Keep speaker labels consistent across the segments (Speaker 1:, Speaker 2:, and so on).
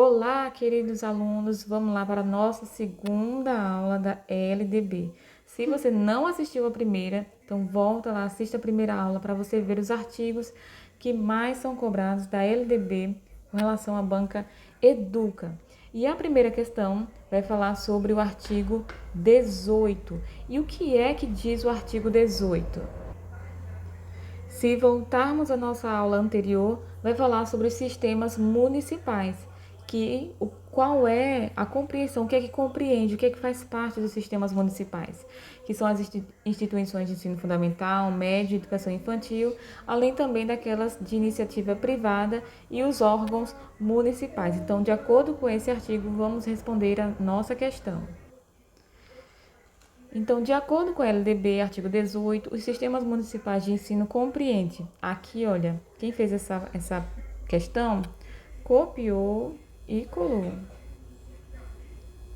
Speaker 1: Olá, queridos alunos, vamos lá para a nossa segunda aula da LDB. Se você não assistiu a primeira, então volta lá, assista a primeira aula para você ver os artigos que mais são cobrados da LDB com relação à banca Educa. E a primeira questão vai falar sobre o artigo 18. E o que é que diz o artigo 18? Se voltarmos à nossa aula anterior, vai falar sobre os sistemas municipais, qual é a compreensão, o que é que compreende, o que é que faz parte dos sistemas municipais, que são as instituições de ensino fundamental, médio e educação infantil, além também daquelas de iniciativa privada e os órgãos municipais. Então, de acordo com esse artigo, vamos responder a nossa questão. Então, de acordo com a LDB, artigo 18, os sistemas municipais de ensino compreende. Aqui, olha, quem fez essa questão copiou e colou.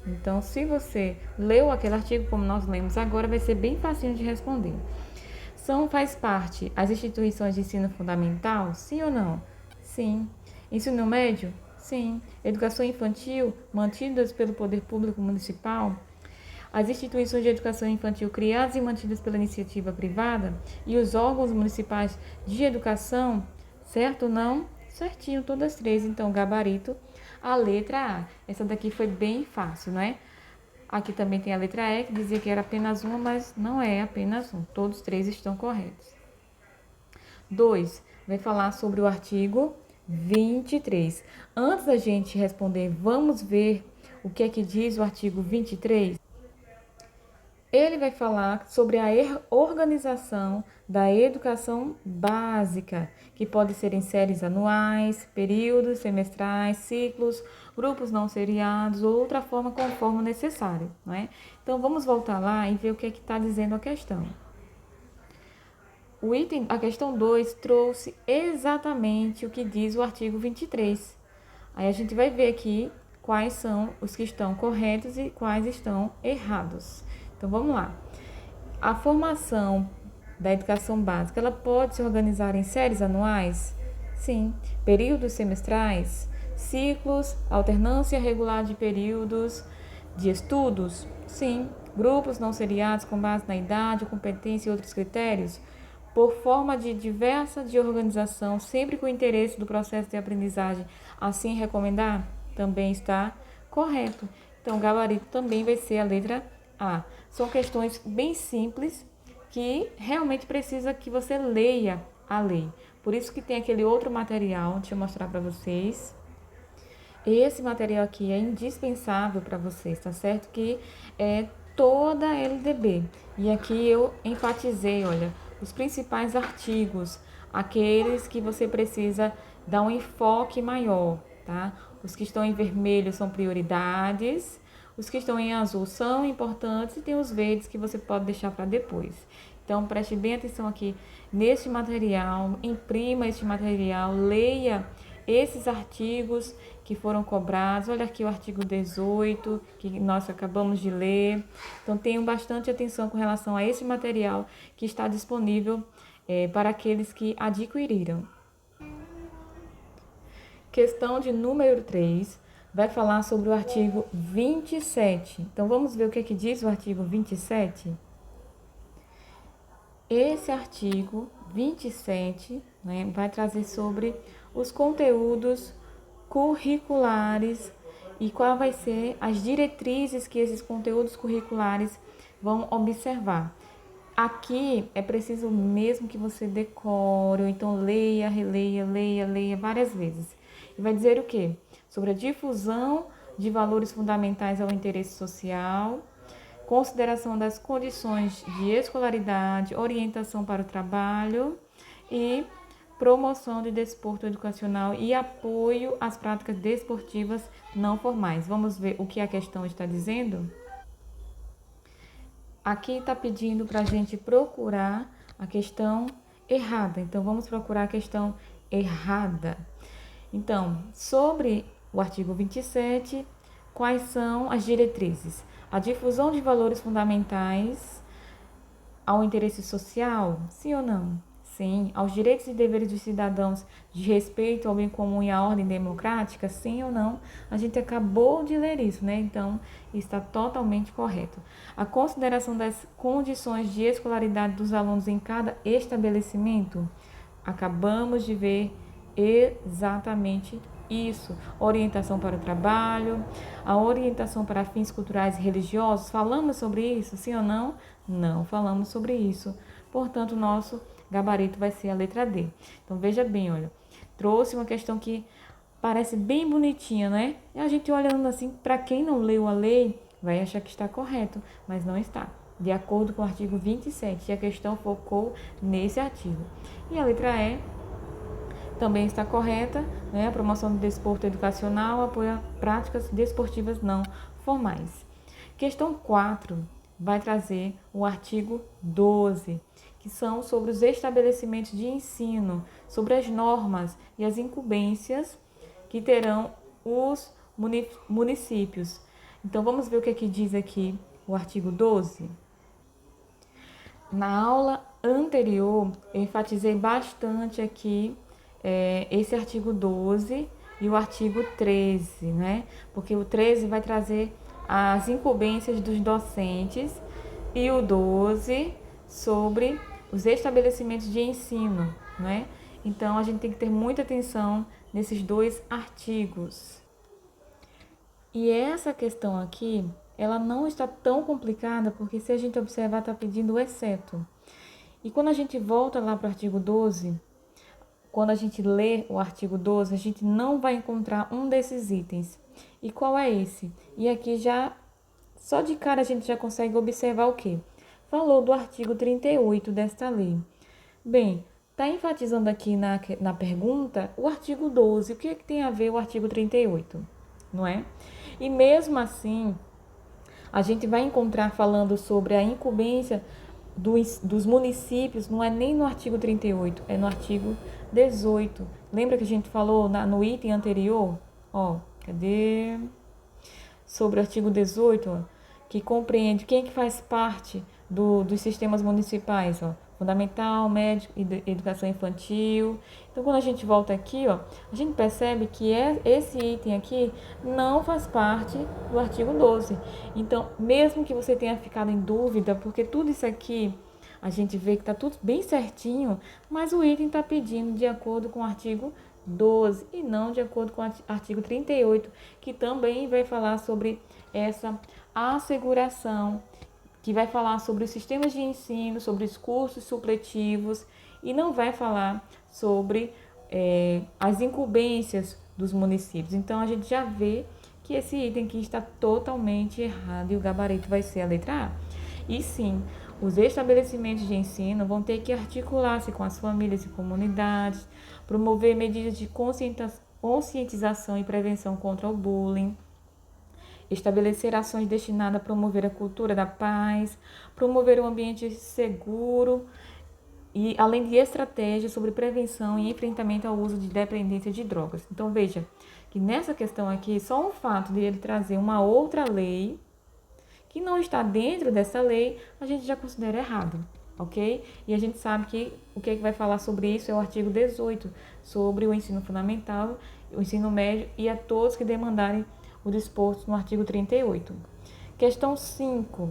Speaker 1: Então, se você leu aquele artigo como nós lemos agora, vai ser bem facinho de responder. Faz parte as instituições de ensino fundamental? Sim ou não? Sim. Ensino médio? Sim. Educação infantil, mantidas pelo poder público municipal? As instituições de educação infantil criadas e mantidas pela iniciativa privada e os órgãos municipais de educação, certo ou não? Certinho, todas três. Então, gabarito, a letra A. Essa daqui foi bem fácil, não é? Aqui também tem a letra E, que dizia que era apenas uma, mas não é apenas um. Todos três estão corretos. 2. Vai falar sobre o artigo 23. Antes da gente responder, vamos ver o que é que diz o artigo 23? Ele vai falar sobre a organização da educação básica, que pode ser em séries anuais, períodos semestrais, ciclos, grupos não seriados ou outra forma conforme necessário, não é? Então, vamos voltar lá e ver o que é que está dizendo a questão. A questão 2 trouxe exatamente o que diz o artigo 23. Aí a gente vai ver aqui quais são os que estão corretos e quais estão errados. Então, vamos lá. A formação da educação básica, ela pode se organizar em séries anuais? Sim. Períodos semestrais? Ciclos, alternância regular de períodos de estudos? Sim. Grupos não seriados com base na idade, competência e outros critérios? Por forma diversa de organização, sempre com o interesse do processo de aprendizagem, assim recomendar? Também está correto. Então, o gabarito também vai ser a letra A. São questões bem simples que realmente precisa que você leia a lei. Por isso que tem aquele outro material, deixa eu mostrar para vocês. Esse material aqui é indispensável para vocês, tá certo? Que é toda a LDB. E aqui eu enfatizei, olha, os principais artigos, aqueles que você precisa dar um enfoque maior, tá? Os que estão em vermelho são prioridades, os que estão em azul são importantes e tem os verdes que você pode deixar para depois. Então, preste bem atenção aqui neste material, imprima este material, leia esses artigos que foram cobrados. Olha aqui o artigo 18, que nós acabamos de ler. Então, tenham bastante atenção com relação a esse material que está disponível para aqueles que adquiriram. Questão de número 3 vai falar sobre o artigo 27. Então, vamos ver o que é que diz o artigo 27? Esse artigo 27, né, vai trazer sobre os conteúdos curriculares e qual vai ser as diretrizes que esses conteúdos curriculares vão observar. Aqui é preciso mesmo que você decore, ou então leia, releia, leia várias vezes. E vai dizer o quê? Sobre a difusão de valores fundamentais ao interesse social, consideração das condições de escolaridade, orientação para o trabalho e promoção de desporto educacional e apoio às práticas desportivas não formais. Vamos ver o que a questão está dizendo? Aqui está pedindo para a gente procurar a questão errada. Então, vamos procurar a questão errada. Então, sobre o artigo 27, quais são as diretrizes? A difusão de valores fundamentais ao interesse social? Sim ou não? Sim. sim aos direitos e deveres dos cidadãos de respeito ao bem comum e à ordem democrática? Sim ou não? A gente acabou de ler isso, né? Então, está totalmente correto. A consideração das condições de escolaridade dos alunos em cada estabelecimento? Acabamos de ver exatamente isso. Orientação para o trabalho, a orientação para fins culturais e religiosos, falamos sobre isso, sim ou não? Não falamos sobre isso. Portanto, nosso gabarito vai ser a letra D. Então, veja bem, olha, trouxe uma questão que parece bem bonitinha, né? E a gente olhando assim, para quem não leu a lei, vai achar que está correto, mas não está. De acordo com o artigo 27, e a questão focou nesse artigo. E a letra E também está correta, né? A promoção do desporto educacional apoia práticas desportivas não formais. Questão 4 vai trazer o artigo 12, que são sobre os estabelecimentos de ensino, sobre as normas e as incumbências que terão os municípios. Então, vamos ver o que é que diz aqui o artigo 12. Na aula anterior, eu enfatizei bastante aqui esse artigo 12 e o artigo 13, né? Porque o 13 vai trazer as incumbências dos docentes e o 12 sobre os estabelecimentos de ensino, né? Então, a gente tem que ter muita atenção nesses dois artigos. E essa questão aqui, ela não está tão complicada, porque se a gente observar, está pedindo o exceto. E quando a gente volta lá para o artigo 12, quando a gente lê o artigo 12, a gente não vai encontrar um desses itens. E qual é esse? E aqui já, só de cara a gente já consegue observar o quê? Falou do artigo 38 desta lei. Bem, está enfatizando aqui na pergunta o artigo 12. O que é que tem a ver o artigo 38? Não é? E mesmo assim, a gente vai encontrar falando sobre a incumbência dos municípios, não é nem no artigo 38, é no artigo 18. Lembra que a gente falou no item anterior? Ó, cadê? Sobre o artigo 18, ó, que compreende quem é que faz parte dos sistemas municipais, ó, fundamental, médio e educação infantil. Então, quando a gente volta aqui, ó, a gente percebe que esse item aqui não faz parte do artigo 12. Então, mesmo que você tenha ficado em dúvida, porque tudo isso aqui a gente vê que está tudo bem certinho, mas o item está pedindo de acordo com o artigo 12 e não de acordo com o artigo 38, que também vai falar sobre essa asseguração, que vai falar sobre os sistemas de ensino, sobre os cursos supletivos e não vai falar sobre as incumbências dos municípios. Então, a gente já vê que esse item aqui está totalmente errado e o gabarito vai ser a letra A. E sim, os estabelecimentos de ensino vão ter que articular-se com as famílias e comunidades, promover medidas de conscientização e prevenção contra o bullying, estabelecer ações destinadas a promover a cultura da paz, promover um ambiente seguro e além de estratégias sobre prevenção e enfrentamento ao uso de dependência de drogas. Então veja que nessa questão aqui, só o fato de ele trazer uma outra lei que não está dentro dessa lei, a gente já considera errado, ok? E a gente sabe que o que vai falar sobre isso é o artigo 18, sobre o ensino fundamental, o ensino médio e a todos que demandarem o disposto no artigo 38. Questão 5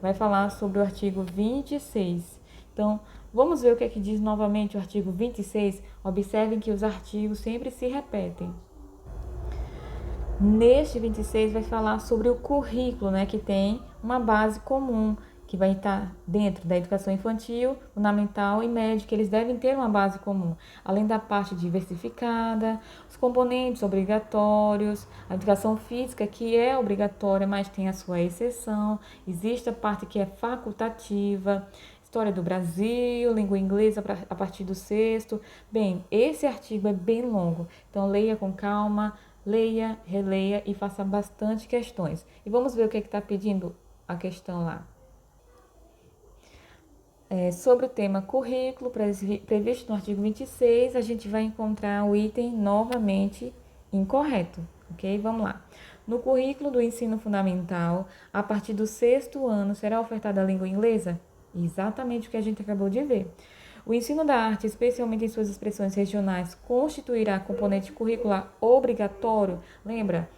Speaker 1: vai falar sobre o artigo 26. Então, vamos ver o que é que diz novamente o artigo 26. Observem que os artigos sempre se repetem. Neste 26 vai falar sobre o currículo, né, que tem uma base comum, que vai estar dentro da educação infantil, fundamental e média, que eles devem ter uma base comum, além da parte diversificada, os componentes obrigatórios, a educação física, que é obrigatória, mas tem a sua exceção, existe a parte que é facultativa, história do Brasil, língua inglesa a partir do sexto. Bem, esse artigo é bem longo, então leia com calma, leia, releia e faça bastante questões. E vamos ver o que está pedindo a questão lá. Sobre o tema currículo, previsto no artigo 26, a gente vai encontrar o item novamente incorreto, ok? Vamos lá. No currículo do ensino fundamental, a partir do sexto ano, será ofertada a língua inglesa? Exatamente o que a gente acabou de ver. O ensino da arte, especialmente em suas expressões regionais, constituirá componente curricular obrigatório. Lembra?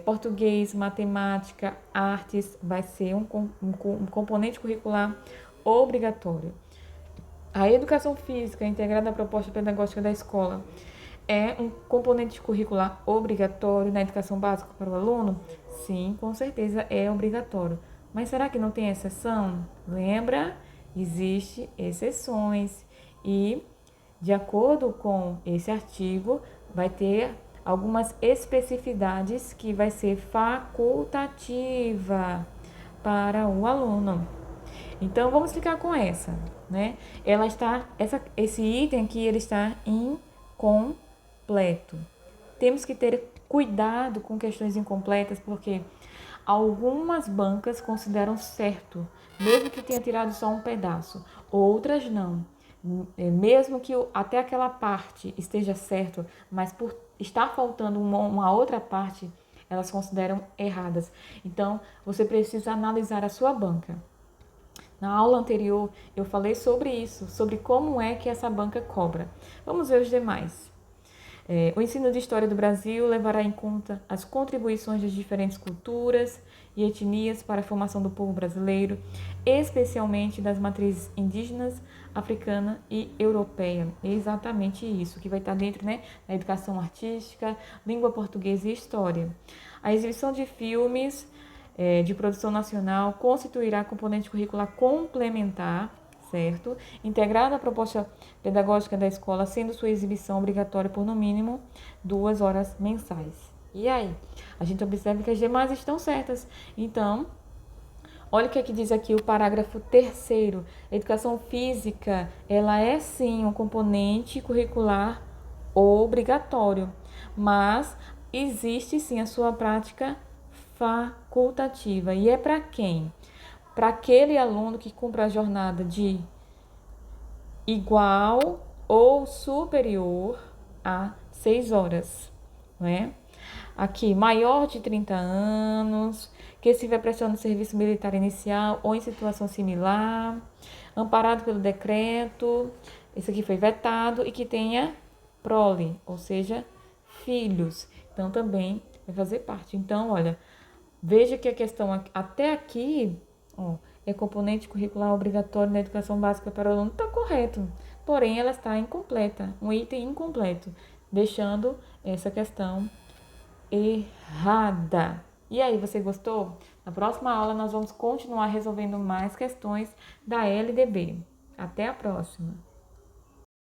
Speaker 1: Português, matemática, artes, vai ser um componente curricular obrigatório. A educação física integrada à proposta pedagógica da escola é um componente curricular obrigatório na educação básica para o aluno? Sim, com certeza é obrigatório. Mas será que não tem exceção? Lembra? Existem exceções e, de acordo com esse artigo, vai ter algumas especificidades que vai ser facultativa para o aluno. Então, vamos ficar com essa, né? Esse item aqui, ele está incompleto. Temos que ter cuidado com questões incompletas, porque algumas bancas consideram certo, mesmo que tenha tirado só um pedaço. Outras não. Mesmo que até aquela parte esteja certo, mas por estar faltando uma outra parte, elas consideram erradas. Então, você precisa analisar a sua banca. Na aula anterior, eu falei sobre isso, sobre como é que essa banca cobra. Vamos ver os demais. O ensino de História do Brasil levará em conta as contribuições das diferentes culturas e etnias para a formação do povo brasileiro, especialmente das matrizes indígenas, africana e europeia. É exatamente isso que vai estar dentro, né, da educação artística, língua portuguesa e história. A exibição de filmes de produção nacional constituirá componente curricular complementar, certo? Integrado à proposta pedagógica da escola, sendo sua exibição obrigatória por no mínimo 2 horas mensais. E aí? A gente observa que as demais estão certas. Então, olha o que diz aqui o parágrafo 3º. A educação física, ela é sim um componente curricular obrigatório, mas existe sim a sua prática facultativa. E é para quem? Para aquele aluno que cumpre a jornada de igual ou superior a 6 horas, não é? Aqui, maior de 30 anos, que estiver prestando serviço militar inicial ou em situação similar, amparado pelo decreto, esse aqui foi vetado, e que tenha prole, ou seja, filhos. Então, também vai fazer parte. Então, olha, veja que a questão até aqui, ó, é componente curricular obrigatório na educação básica para o aluno, está correto. Porém, ela está incompleta, um item incompleto, deixando essa questão errada. E aí, você gostou? Na próxima aula, nós vamos continuar resolvendo mais questões da LDB. Até a próxima!